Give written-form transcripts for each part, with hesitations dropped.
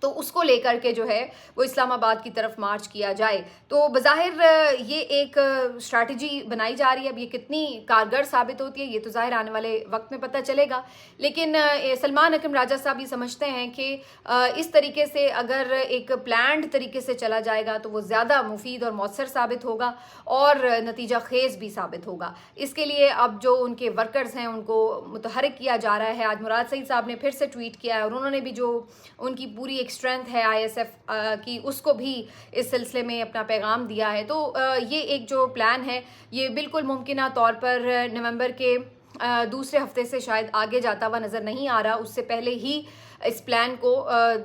تو اس کو لے کر کے جو ہے وہ اسلام آباد کی طرف مارچ کیا جائے. تو بظاہر یہ ایک اسٹریٹجی بنائی جا رہی ہے. اب یہ کتنی کارگر ثابت ہوتی ہے یہ تو ظاہر آنے والے وقت میں پتہ چلے گا. لیکن سلمان اکرم راجہ صاحب یہ سمجھتے ہیں کہ اس طریقے سے اگر ایک پلانڈ طریقے سے چلا جائے گا تو وہ زیادہ مفید اور مؤثر ثابت ہوگا اور نتیجہ خیز بھی ثابت ہوگا. اس کے لیے اب جو ان کے ورکرز ہیں ان کو متحرک کیا جا رہا ہے. آج مراد سعید صاحب نے پھر سے ٹویٹ کیا ہے اور انہوں نے بھی جو ان کی پوری ایک اسٹرینتھ ہے ISF کی اس کو بھی اس سلسلے میں اپنا پیغام دیا ہے. تو یہ ایک جو پلان ہے یہ بالکل ممکنہ طور پر نومبر کے دوسرے ہفتے سے شاید آگے جاتا ہوا نظر نہیں آ رہا. اس سے پہلے ہی اس پلان کو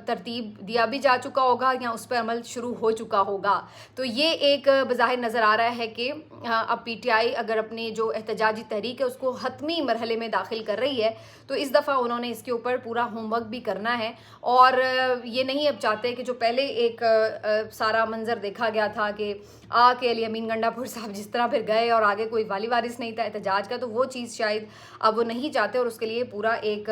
ترتیب دیا بھی جا چکا ہوگا یا اس پر عمل شروع ہو چکا ہوگا. تو یہ ایک بظاہر نظر آ رہا ہے کہ اب PTI اگر اپنی جو احتجاجی تحریک ہے اس کو حتمی مرحلے میں داخل کر رہی ہے تو اس دفعہ انہوں نے اس کے اوپر پورا ہوم ورک بھی کرنا ہے. اور یہ نہیں اب چاہتے کہ جو پہلے ایک سارا منظر دیکھا گیا تھا کہ کے علی امین گنڈا پور صاحب جس طرح پھر گئے اور آگے کوئی والی وارث نہیں تھا احتجاج کا, تو وہ چیز شاید اب وہ نہیں چاہتے اور اس کے لیے پورا ایک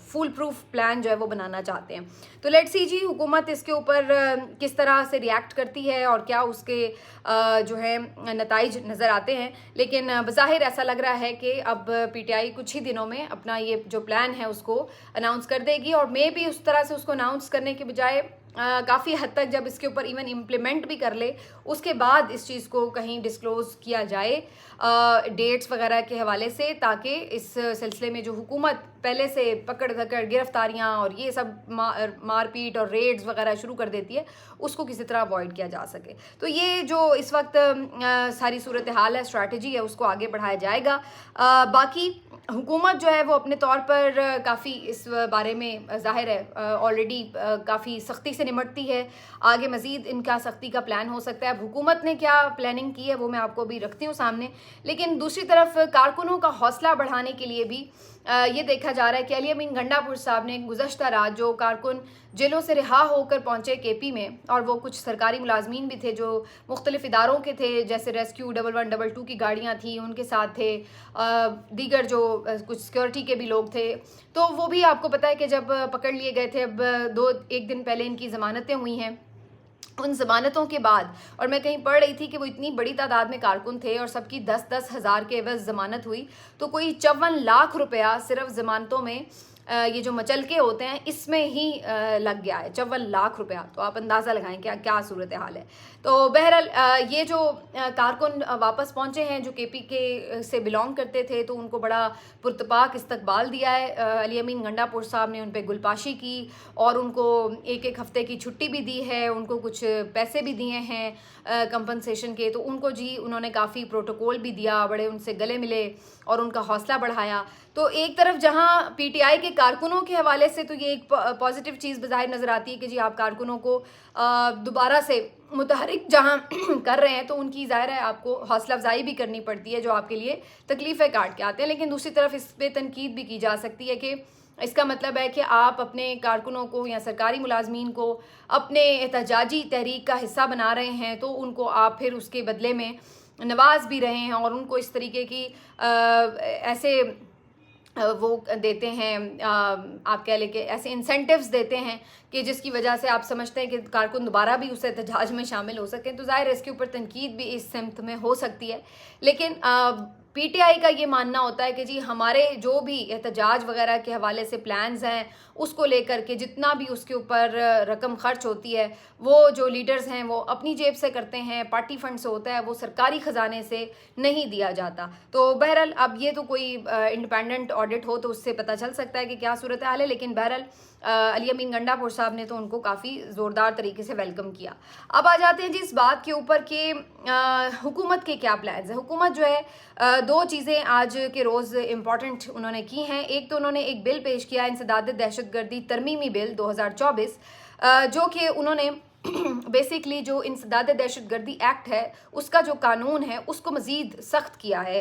فول پروف پلان جو ہے وہ بنانا چاہتے ہیں. تو لیٹس سی جی حکومت اس کے اوپر کس طرح سے ریئیکٹ کرتی ہے اور کیا اس کے جو ہے نتائج نظر آتے ہیں. لیکن بظاہر ایسا لگ رہا ہے کہ اب PTI کچھ ہی دنوں میں اپنا یہ جو پلان ہے اس کو اناؤنس کر دے گی اور مے بھی اس طرح سے اس کو اناؤنس کرنے کے بجائے کافی حد تک جب اس کے اوپر ایون امپلیمنٹ بھی کر لے اس کے بعد اس چیز کو کہیں ڈسکلوز کیا جائے ڈیٹس وغیرہ کے حوالے سے, تاکہ اس سلسلے میں جو حکومت پہلے سے پکڑ دھکڑ گرفتاریاں اور یہ سب مار پیٹ اور ریڈز وغیرہ شروع کر دیتی ہے اس کو کسی طرح اوائڈ کیا جا سکے. تو یہ جو اس وقت ساری صورتحال ہے, اسٹریٹجی ہے, اس کو آگے بڑھایا جائے گا. باقی حکومت جو ہے وہ اپنے طور پر کافی اس بارے میں ظاہر ہے آلریڈی کافی سختی سے نمٹتی ہے. آگے مزید ان کا سختی کا پلان ہو سکتا ہے. اب حکومت نے کیا پلاننگ کی ہے وہ میں آپ کو بھی رکھتی ہوں سامنے. لیکن دوسری طرف کارکنوں کا حوصلہ بڑھانے کے لیے بھی یہ دیکھا جا رہا ہے کہ علی امین گنڈا پور صاحب نے گزشتہ رات جو کارکن جیلوں سے رہا ہو کر پہنچے KP میں, اور وہ کچھ سرکاری ملازمین بھی تھے جو مختلف اداروں کے تھے, جیسے ریسکیو 1122 کی گاڑیاں تھیں ان کے ساتھ تھے, دیگر جو کچھ سیکورٹی کے بھی لوگ تھے. تو وہ بھی آپ کو پتہ ہے کہ جب پکڑ لیے گئے تھے, اب ایک دن پہلے ان کی ضمانتیں ہوئی ہیں, ان ضمانتوں کے بعد, اور میں کہیں پڑھ رہی تھی کہ وہ اتنی بڑی تعداد میں کارکن تھے اور سب کی 10-10 ہزار کے عوض ضمانت ہوئی, تو کوئی 54 لاکھ روپیہ صرف ضمانتوں میں یہ جو مچلکے ہوتے ہیں اس میں ہی لگ گیا ہے. 54 لاکھ روپیہ, تو آپ اندازہ لگائیں کیا صورتحال ہے. تو بہرحال یہ جو کارکن واپس پہنچے ہیں جو KP کے سے بلانگ کرتے تھے, تو ان کو بڑا پرتپاک استقبال دیا ہے. علی امین گنڈا پور صاحب نے ان پہ گلپاشی کی اور ان کو ایک ہفتے کی چھٹی بھی دی ہے, ان کو کچھ پیسے بھی دیے ہیں کمپنسیشن کے. تو ان کو جی انہوں نے کافی پروٹوکول بھی دیا, بڑے ان سے گلے ملے اور ان کا حوصلہ بڑھایا. تو ایک طرف جہاں PTI کے کارکنوں کے حوالے سے تو یہ ایک پازیٹیو چیز بظاہر نظر آتی ہے کہ جی آپ کارکنوں کو دوبارہ سے متحرک جہاں کر رہے ہیں تو ان کی ظاہر ہے آپ کو حوصلہ افزائی بھی کرنی پڑتی ہے جو آپ کے لیے تکلیفیں کاٹ کے آتے ہیں. لیکن دوسری طرف اس پہ تنقید بھی کی جا سکتی ہے کہ اس کا مطلب ہے کہ آپ اپنے کارکنوں کو یا سرکاری ملازمین کو اپنے احتجاجی تحریک کا حصہ بنا رہے ہیں, تو ان کو آپ پھر اس کے بدلے میں نواز بھی رہے ہیں اور ان کو اس طریقے کی ایسے وہ دیتے ہیں, آپ کہہ لیں کہ ایسے انسینٹیوز دیتے ہیں کہ جس کی وجہ سے آپ سمجھتے ہیں کہ کارکن دوبارہ بھی اس احتجاج میں شامل ہو سکیں. تو ظاہر ہے اس کے اوپر تنقید بھی اس سمت میں ہو سکتی ہے. لیکن PTI کا یہ ماننا ہوتا ہے کہ جی ہمارے جو بھی احتجاج وغیرہ کے حوالے سے پلانز ہیں اس کو لے کر کے جتنا بھی اس کے اوپر رقم خرچ ہوتی ہے وہ جو لیڈرز ہیں وہ اپنی جیب سے کرتے ہیں, پارٹی فنڈ سے ہوتا ہے, وہ سرکاری خزانے سے نہیں دیا جاتا. تو بہرحال اب یہ تو کوئی انڈیپینڈنٹ آڈٹ ہو تو اس سے پتہ چل سکتا ہے کہ کیا صورتحال ہے. لیکن بہرحال علی امین گنڈا پور صاحب نے تو ان کو کافی زوردار طریقے سے ویلکم کیا. اب آ جاتے ہیں جی اس بات کے اوپر کہ حکومت کے کیا پلانز ہیں. حکومت جو ہے دو چیزیں آج کے روز امپورٹنٹ انہوں نے کی ہیں. ایک تو انہوں نے ایک بل پیش کیا انسداد دہشت گردی ترمیمی بل 2024, جو کہ انہوں نے بیسکلی جو انسداد دہشت گردی ایکٹ ہے اس کا جو قانون ہے اس کو مزید سخت کیا ہے.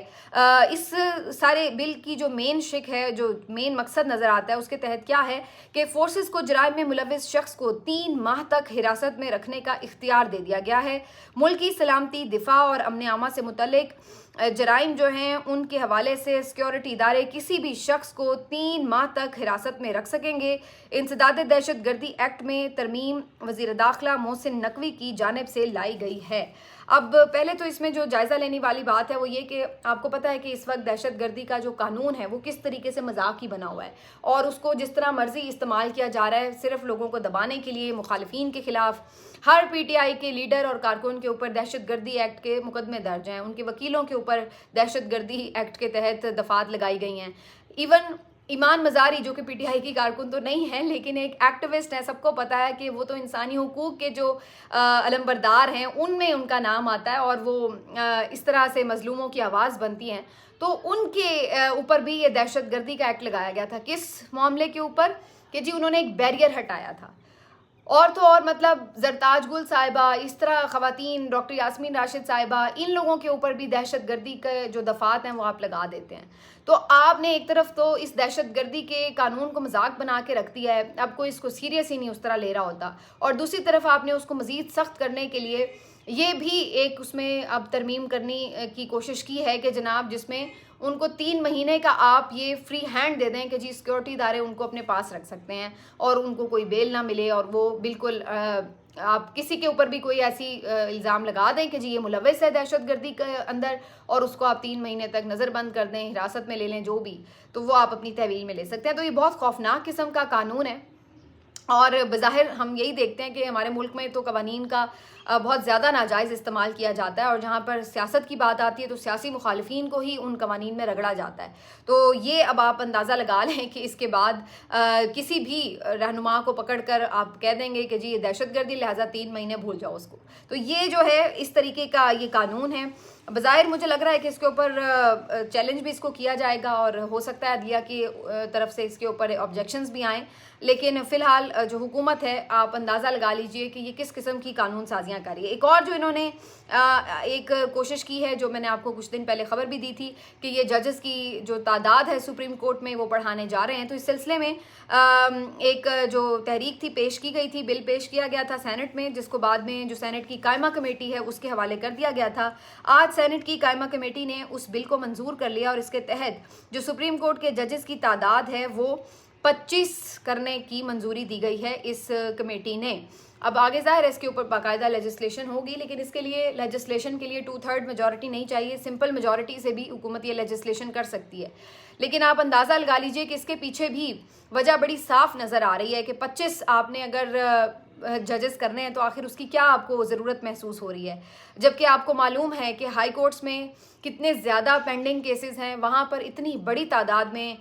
اس سارے بل کی جو مین شک ہے, جو مین مقصد نظر آتا ہے اس کے تحت کیا ہے کہ فورسز کو جرائم میں ملوث شخص کو 3 ماہ تک حراست میں رکھنے کا اختیار دے دیا گیا ہے. ملک کی سلامتی, دفاع اور امن عامہ سے متعلق جرائم جو ہیں ان کے حوالے سے سیکیورٹی ادارے کسی بھی شخص کو 3 ماہ تک حراست میں رکھ سکیں گے۔ انسداد دہشت گردی ایکٹ میں ترمیم وزیر داخلہ محسن نقوی کی جانب سے لائی گئی ہے۔ اب پہلے تو اس میں جو جائزہ لینے والی بات ہے وہ یہ کہ آپ کو پتہ ہے کہ اس وقت دہشت گردی کا جو قانون ہے وہ کس طریقے سے مذاق ہی بنا ہوا ہے اور اس کو جس طرح مرضی استعمال کیا جا رہا ہے صرف لوگوں کو دبانے کے لیے، مخالفین کے خلاف۔ ہر پی ٹی آئی کے لیڈر اور کارکن کے اوپر دہشت گردی ایکٹ کے مقدمے درج ہیں، ان کے وکیلوں کے اوپر دہشت گردی ایکٹ کے تحت دفعات لگائی گئی ہیں۔ ایون ایمان مزاری جو کہ پی ٹی آئی کی کارکن تو نہیں ہیں لیکن ایک ایکٹیوسٹ ہے، سب کو پتہ ہے کہ وہ تو انسانی حقوق کے جو علمبردار ہیں ان میں ان کا نام آتا ہے اور وہ اس طرح سے مظلوموں کی آواز بنتی ہیں، تو ان کے اوپر بھی یہ دہشت گردی کا ایکٹ لگایا گیا تھا۔ کس معاملے کے اوپر؟ کہ جی انہوں نے ایک بیریئر ہٹایا تھا۔ اور تو اور مطلب زرتاج گل صاحبہ، اس طرح خواتین، ڈاکٹر یاسمین راشد صاحبہ، ان لوگوں کے اوپر بھی دہشت گردی کے جو دفعات ہیں وہ آپ لگا دیتے ہیں۔ تو آپ نے ایک طرف تو اس دہشت گردی کے قانون کو مذاق بنا کے رکھ دیا ہے، اب کوئی اس کو سیریس ہی نہیں اس طرح لے رہا ہوتا، اور دوسری طرف آپ نے اس کو مزید سخت کرنے کے لیے یہ بھی ایک اس میں اب ترمیم کرنے کی کوشش کی ہے کہ جناب جس میں ان کو 3 مہینے کا آپ یہ فری ہینڈ دے دیں کہ جی سیکیورٹی ادارے ان کو اپنے پاس رکھ سکتے ہیں اور ان کو کوئی بیل نہ ملے، اور وہ بالکل آپ کسی کے اوپر بھی کوئی ایسی الزام لگا دیں کہ جی یہ ملوث ہے دہشت گردی کے اندر اور اس کو آپ 3 مہینے تک نظر بند کر دیں، حراست میں لے لیں، جو بھی، تو وہ آپ اپنی تحویل میں لے سکتے ہیں۔ تو یہ بہت خوفناک قسم کا قانون ہے اور بظاہر ہم یہی دیکھتے ہیں کہ ہمارے ملک میں تو قوانین کا بہت زیادہ ناجائز استعمال کیا جاتا ہے، اور جہاں پر سیاست کی بات آتی ہے تو سیاسی مخالفین کو ہی ان قوانین میں رگڑا جاتا ہے۔ تو یہ اب آپ اندازہ لگا لیں کہ اس کے بعد کسی بھی رہنما کو پکڑ کر آپ کہہ دیں گے کہ جی یہ دہشت گردی، لہٰذا 3 مہینے بھول جاؤ اس کو۔ تو یہ جو ہے اس طریقے کا یہ قانون ہے۔ بظاہر مجھے لگ رہا ہے کہ اس کے اوپر چیلنج بھی اس کو کیا جائے گا اور ہو سکتا ہے عدلیہ کی طرف سے اس کے اوپر آبجیکشنز بھی آئیں، لیکن فی الحال جو حکومت ہے آپ اندازہ لگا لیجئے کہ یہ کس قسم کی قانون سازیاں کر رہی ہے۔ ایک اور جو انہوں نے ایک کوشش کی ہے، جو میں نے آپ کو کچھ دن پہلے خبر بھی دی تھی کہ یہ ججز کی جو تعداد ہے سپریم کورٹ میں وہ بڑھانے جا رہے ہیں، تو اس سلسلے میں ایک جو تحریک تھی پیش کی گئی تھی، بل پیش کیا گیا تھا سینٹ میں، جس کو بعد میں جو سینٹ کی قائمہ کمیٹی ہے اس کے حوالے کر دیا گیا تھا۔ آج سینٹ کی قائمہ کمیٹی نے اس بل کو منظور کر لیا اور اس کے تحت جو سپریم کورٹ کے ججز کی تعداد ہے وہ 25 کرنے کی منظوری دی گئی ہے اس کمیٹی نے۔ اب آگے ظاہر ہے اس کے اوپر باقاعدہ لیجسلیشن ہوگی، لیکن اس کے لیے لیجسلیشن کے لیے 2/3 میجورٹی نہیں چاہیے، سمپل میجورٹی سے بھی حکومت یہ لیجسلیشن کر سکتی ہے۔ لیکن آپ اندازہ لگا لیجئے کہ اس کے پیچھے بھی وجہ بڑی صاف نظر آ رہی ہے کہ 25 آپ نے اگر ججز کرنے ہیں تو آخر اس کی کیا آپ کو ضرورت محسوس ہو رہی ہے، جبکہ آپ کو معلوم ہے کہ ہائی کورٹس میں کتنے زیادہ پینڈنگ کیسز ہیں، وہاں پر اتنی بڑی تعداد میں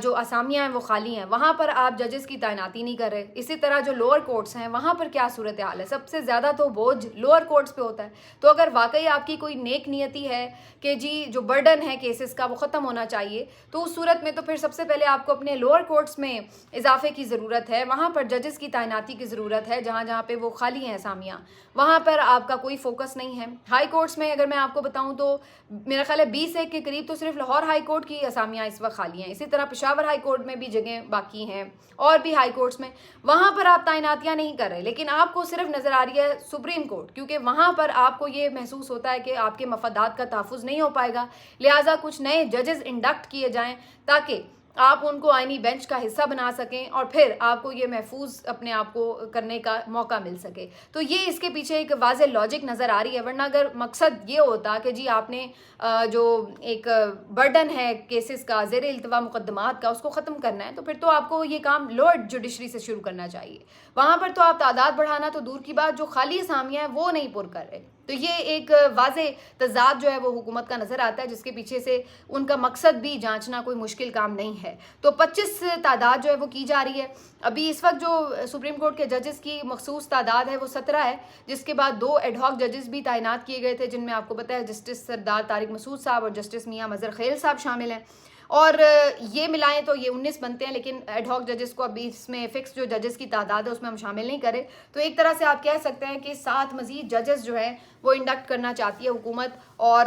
جو اسامیاں ہیں وہ خالی ہیں، وہاں پر آپ ججز کی تعیناتی نہیں کر رہے۔ اسی طرح جو لوور کورٹس ہیں وہاں پر کیا صورتحال ہے، سب سے زیادہ تو بوجھ لوور کورٹس پہ ہوتا ہے۔ تو اگر واقعی آپ کی کوئی نیک نیتی ہے کہ جی جو برڈن ہے کیسز کا وہ ختم ہونا چاہیے، تو اس صورت میں تو پھر سب سے پہلے آپ کو اپنے لوور کورٹس میں اضافے کی ضرورت ہے، وہاں پر ججز کی تعیناتی کی ضرورت ہے، جہاں جہاں پہ وہ خالی ہیں اسامیاں، وہاں پر آپ کا کوئی فوکس نہیں ہے۔ ہائی کورٹس میں اگر میں آپ کو بتاؤں تو میرا خیال ہے 20 کے قریب تو صرف لاہور ہائی کورٹ کی اسامیاں اس وقت خالی ہیں، اسی طرح پشاور ہائی کورٹ میں بھی جگہیں باقی ہیں اور بھی ہائی کورٹس میں، وہاں پر آپ تعیناتیاں نہیں کر رہے، لیکن آپ کو صرف نظر آ رہی ہے سپریم کورٹ، کیونکہ وہاں پر آپ کو یہ محسوس ہوتا ہے کہ آپ کے مفادات کا تحفظ نہیں ہو پائے گا، لہٰذا کچھ نئے ججز انڈکٹ کیے جائیں تاکہ آپ ان کو آئینی بینچ کا حصہ بنا سکیں اور پھر آپ کو یہ محفوظ اپنے آپ کو کرنے کا موقع مل سکے۔ تو یہ اس کے پیچھے ایک واضح لاجک نظر آ رہی ہے، ورنہ اگر مقصد یہ ہوتا کہ جی آپ نے جو ایک برڈن ہے کیسز کا، زیر التوا مقدمات کا، اس کو ختم کرنا ہے، تو پھر تو آپ کو یہ کام لوور جوڈیشری سے شروع کرنا چاہیے۔ وہاں پر تو آپ تعداد بڑھانا تو دور کی بات، جو خالی اسامیاں ہیں وہ نہیں پر کر رہے۔ تو یہ ایک واضح تضاد جو ہے وہ حکومت کا نظر آتا ہے، جس کے پیچھے سے ان کا مقصد بھی جانچنا کوئی مشکل کام نہیں ہے۔ تو 25 تعداد جو ہے وہ کی جا رہی ہے۔ ابھی اس وقت جو سپریم کورٹ کے ججز کی مخصوص تعداد ہے وہ 17 ہے، جس کے بعد 2 ایڈ ہاک ججز بھی تعینات کیے گئے تھے، جن میں آپ کو پتہ ہے جسٹس سردار طارق مسعود صاحب اور جسٹس میاں مظہر خیل صاحب شامل ہیں، اور یہ ملائیں تو یہ 19 بنتے ہیں، لیکن ایڈ ہاک ججز کو ابھی اس میں فکس جو ججز کی تعداد ہے اس میں ہم شامل نہیں کرے۔ تو ایک طرح سے آپ کہہ سکتے ہیں کہ 7 مزید ججز جو ہیں وہ انڈکٹ کرنا چاہتی ہے حکومت، اور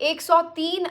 103